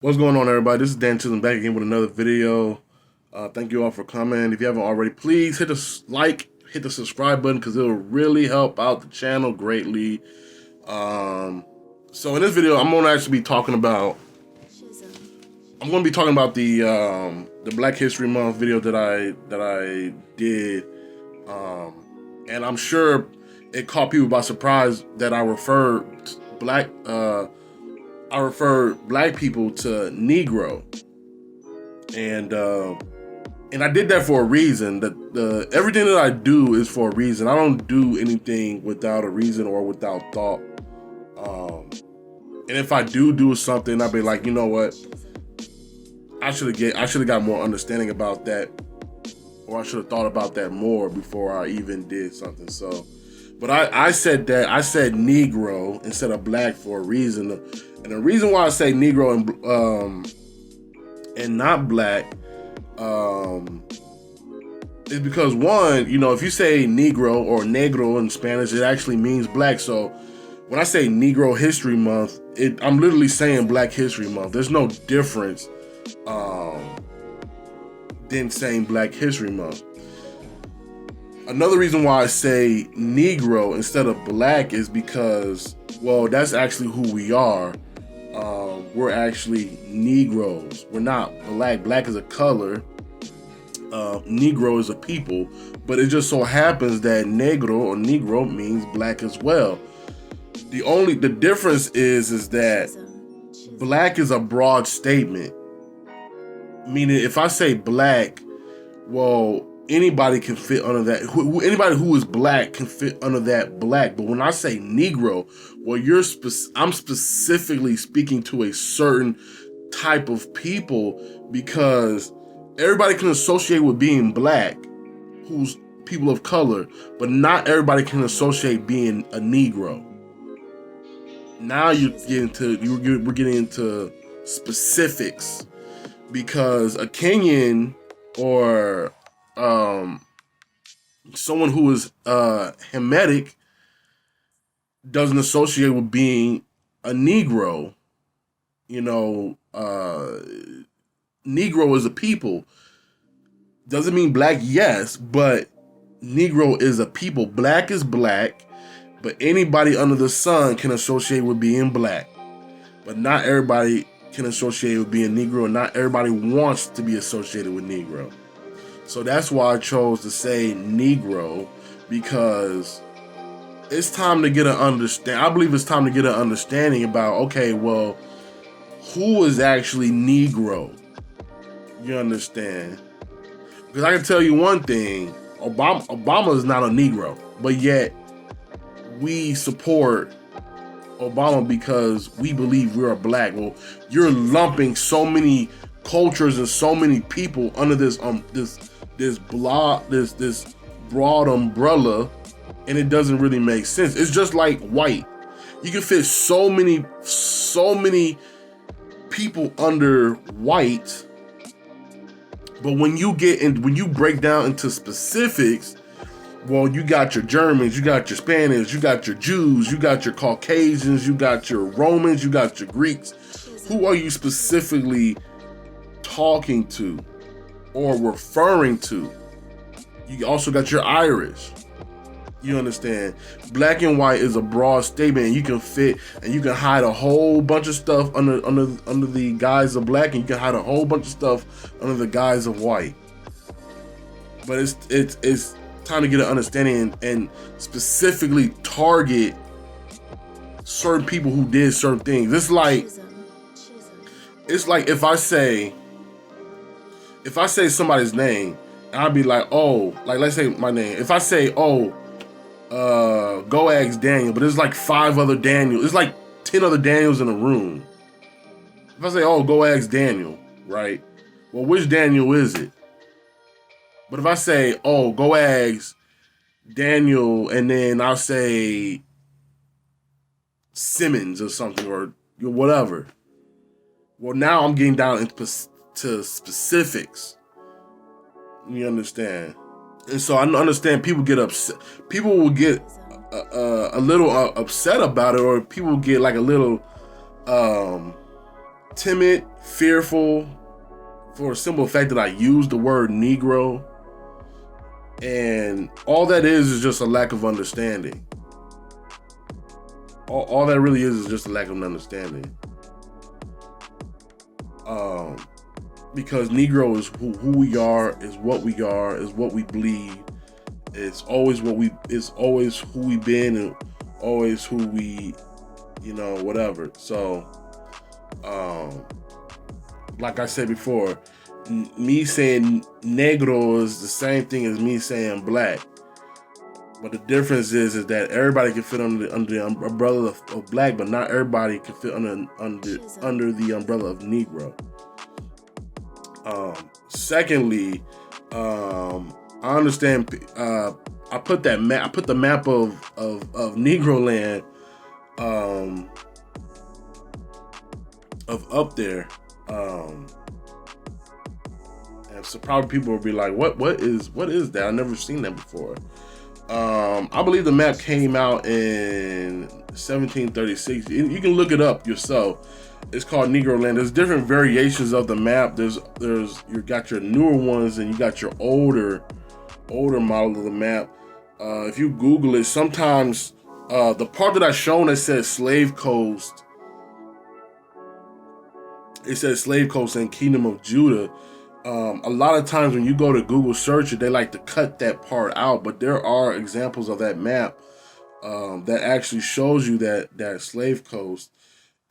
What's going on, everybody? This is Dan Chisholm back again with another video. Thank you all for coming. If you haven't already, please hit the hit the subscribe button because it'll really help out the channel greatly. So in this video, I'm gonna actually be talking about the Black History Month video that I did, and I'm sure it caught people by surprise that I referred black people to Negro, and I did that for a reason. That everything that I do is for a reason. I don't do anything without a reason or without thought. And if I do something, I'll be like, you know what? I should have got more understanding about that, or I should have thought about that more before I even did something. So, but I said Negro instead of black for a reason, and the reason why I say Negro and not black is because, one, if you say Negro or Negro in Spanish, it actually means black. So when I say Negro History Month, I'm literally saying Black History Month. There's no difference than saying Black History Month. Another reason why I say Negro instead of black is because, well, that's actually who we are. We're actually Negroes. We're not black. Black is a color. Negro is a people. But it just so happens that Negro or Negro means black as well. The difference is that black is a broad statement. Meaning, if I say black, well, anybody can fit under that. Anybody who is black can fit under that black. But when I say Negro, well, I'm specifically speaking to a certain type of people, because everybody can associate with being black, who's people of color, but not everybody can associate being a Negro. Now we're getting into specifics, because a Kenyan or someone who is Hamitic doesn't associate with being a Negro. Negro is a people. Doesn't mean black, yes, but Negro is a people. Black is black, but anybody under the sun can associate with being black. But not everybody can associate with being Negro, and not everybody wants to be associated with Negro. So that's why I chose to say Negro, because it's time to get an understand. I believe it's time to get an understanding about, okay, well, who is actually Negro? You understand? Because I can tell you one thing: Obama is not a Negro, but yet we support Obama because we believe we're black. Well, you're lumping so many cultures and so many people under this broad umbrella, and it doesn't really make sense. It's just like white. You can fit so many people under white, but when you break down into specifics, well, you got your Germans, you got your Spanish, you got your Jews, you got your Caucasians, you got your Romans, you got your Greeks. Who are you specifically talking to or referring to? You also got your Irish. You understand? Black and white is a broad statement, and you can fit and you can hide a whole bunch of stuff under the guise of black, and you can hide a whole bunch of stuff under the guise of white. But it's time to get an understanding and specifically target certain people who did certain things. It's like if I say somebody's name, I'll be like, oh, like, let's say my name. If I say, oh, go ask Daniel, but there's like 5 other Daniels. It's like 10 other Daniels in a room. If I say, oh, go ask Daniel, right? Well, which Daniel is it? But if I say, oh, go ask Daniel, and then I'll say Simmons or something, or whatever. Well, now I'm getting down into specifics. You understand? And so I understand people get upset. People will get a little upset about it, or people will get like a little timid, fearful, for a simple fact that I use the word Negro, and all that is just a lack of understanding. All that really is just a lack of understanding. Because Negro is who we are, is what we are, is what we bleed. It's always who we've been, and always who we, whatever. So, like I said before, me saying Negro is the same thing as me saying black. But the difference is that everybody can fit under the umbrella of black, but not everybody can fit under the umbrella of Negro. Secondly, I understand. I put the map of NegroLand of up there. And so probably people will be like, what is that? I've never seen that before. I believe the map came out in 1736. You can look it up yourself. It's called NegroLand. There's different variations of the map. There's you got your newer ones, and you got your older model of the map. If you Google it, sometimes the part that I shown that says Slave Coast, it says Slave Coast and Kingdom of Judah. A lot of times when you go to Google search it, they like to cut that part out, but there are examples of that map that actually shows you that Slave Coast.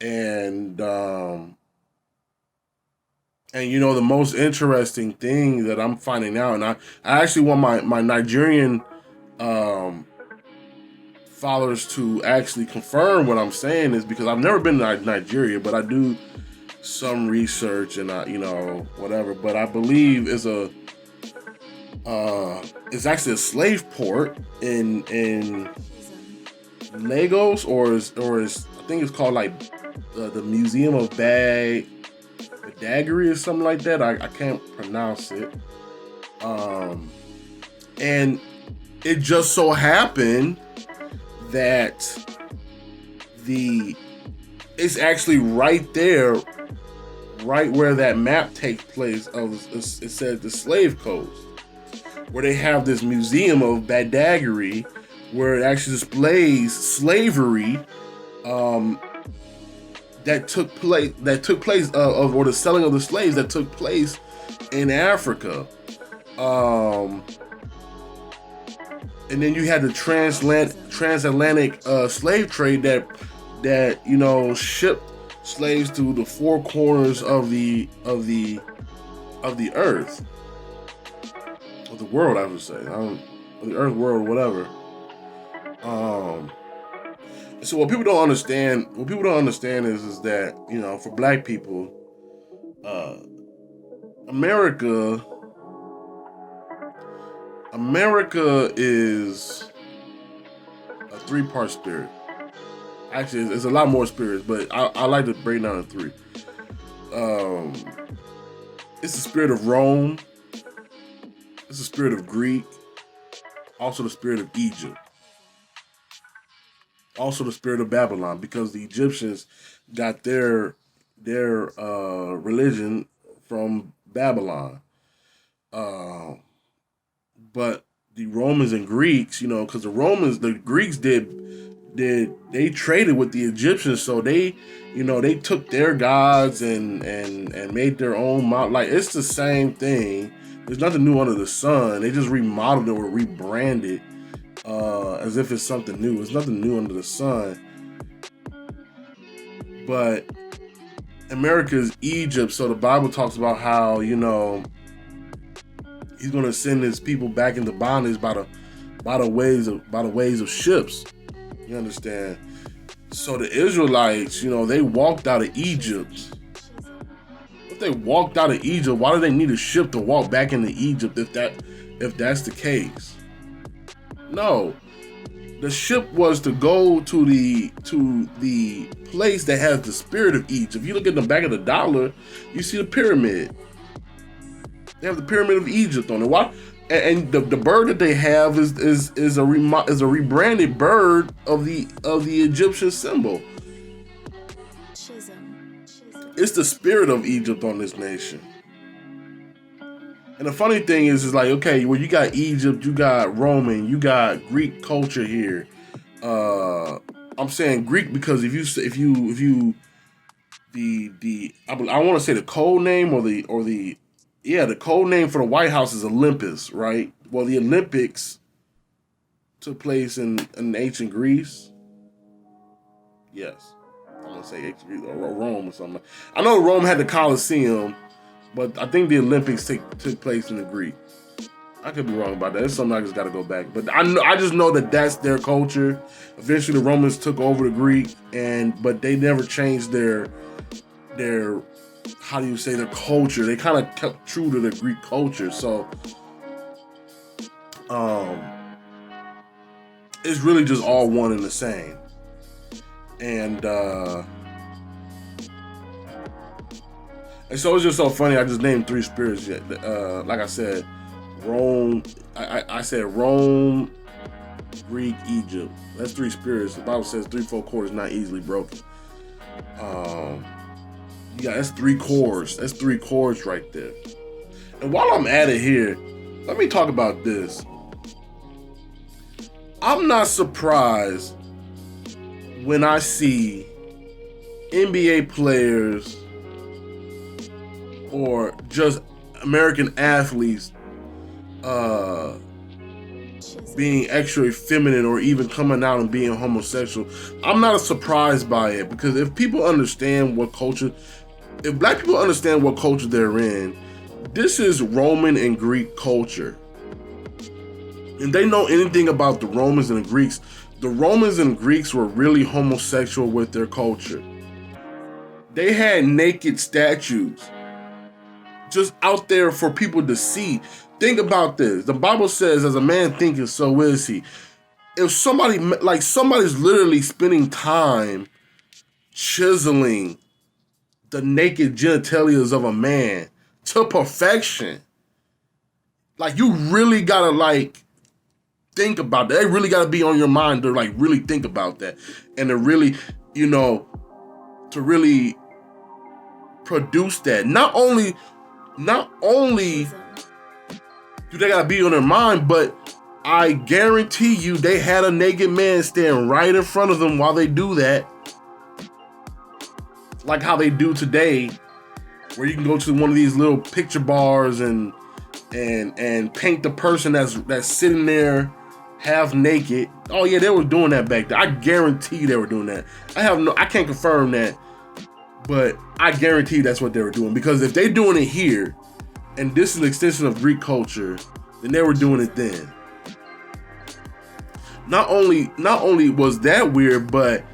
And the most interesting thing that I'm finding out, and I actually want my Nigerian followers to actually confirm what I'm saying, is because I've never been to Nigeria, but I do some research and whatever. But I believe it's actually a slave port in Lagos, or is I think it's called like the Museum of Badagry or something like that. I can't pronounce it. And it just so happened that it's actually right there, right where that map takes place. It says the Slave Coast, where they have this Museum of Badagry, where it actually displays slavery that took place or the selling of the slaves that took place in Africa. And then you had the transatlantic slave trade that shipped slaves to the four corners of the earth, of the world, I would say, the earth, world, whatever. So what people don't understand is that, for black people, America is a three-part spirit. Actually, it's a lot more spirits, but I like to break down in three. It's the spirit of Rome. It's the spirit of Greek. Also the spirit of Egypt. Also the spirit of Babylon, because the Egyptians got their religion from Babylon. But the Romans and Greeks, because the Greeks they traded with the Egyptians, so they took their gods and made their own mount. Like, it's the same thing. There's nothing new under the sun. They just remodeled it or rebranded as if it's something new. It's nothing new under the sun. But America is Egypt, so the Bible talks about how he's going to send his people back into bondage by the ways of ships. You understand? So the Israelites, they walked out of Egypt. If they walked out of Egypt, why do they need a ship to walk back into Egypt if that's the case? No. The ship was to go to the place that has the spirit of Egypt. If you look at the back of the dollar, you see the pyramid. They have the pyramid of Egypt on it. Why? And the bird that they have is a rebranded bird of the Egyptian symbol. it's the spirit of Egypt on this nation. And the funny thing is like, okay, well, you got Egypt, you got Roman, you got Greek culture here. I'm saying Greek because if you I want to say the code name or the code name for the White House is Olympus, right? Well, the Olympics took place in ancient Greece. Yes, I want to say ancient Greece or Rome or something. I know Rome had the Colosseum, but I think the Olympics took place in the Greek. I could be wrong about that. It's something I just got to go back. But I just know that that's their culture. Eventually, the Romans took over the Greek, but they never changed their how do you say, their culture. They kind of kept true to the Greek culture. So, it's really just all one and the same. And so it's just so funny. I just named 3 spirits. Like I said, Rome. I said Rome, Greek, Egypt. That's 3 spirits. The Bible says 3/4 cords not easily broken. That's 3 chords. That's 3 chords right there. And while I'm at it here, let me talk about this. I'm not surprised when I see NBA players or just American athletes being extra effeminate or even coming out and being homosexual. I'm not surprised by it, because if people understand what culture, if black people understand what culture they're in, this is Roman and Greek culture. And they know anything about the Romans and the Greeks. The Romans and Greeks were really homosexual with their culture. They had naked statues just out there for people to see. Think about this. The Bible says, as a man thinketh, so is he. If somebody's literally spending time chiseling the naked genitalias of a man to perfection, you really gotta think about that. They really gotta be on your mind to really think about that. And to really, to really produce that. Not only do they gotta be on their mind, but I guarantee you they had a naked man stand right in front of them while they do that. Like how they do today, where you can go to one of these little picture bars and paint the person that's sitting there half naked. Oh yeah, they were doing that back then. I guarantee they were doing that. I can't confirm that, but I guarantee that's what they were doing, because if they're doing it here, and this is an extension of Greek culture, then they were doing it then. Not only was that weird, but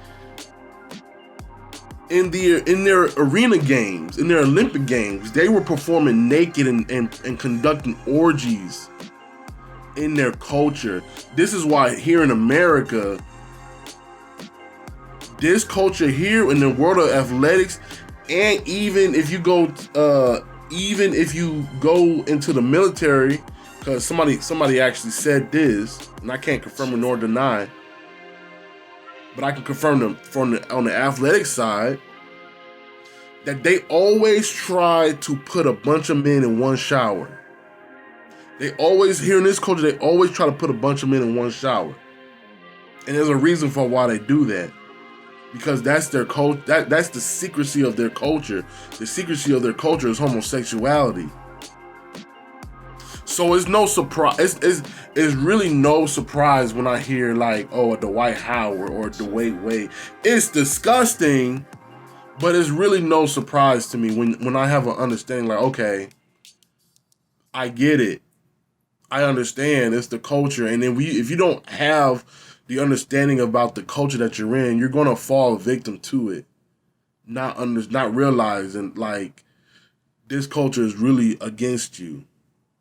in their arena games, in their Olympic games, they were performing naked and conducting orgies in their culture. This is why here in America, this culture here in the world of athletics, and even if you go into the military, because somebody actually said this, and I can't confirm it nor deny, but I can confirm them on the athletic side, that they always try to put a bunch of men in one shower. They always, here in this culture, they always try to put a bunch of men in one shower. And there's a reason for why they do that. Because that's their culture. That's the secrecy of their culture. The secrecy of their culture is homosexuality. So it's no surprise. It's really no surprise when I hear Dwight Howard or Dwayne Wade. It's disgusting, but it's really no surprise to me when I have an understanding. Okay, I get it. I understand. It's the culture, and then if you don't have the understanding about the culture that you're in, you're gonna fall victim to it, not realizing this culture is really against you.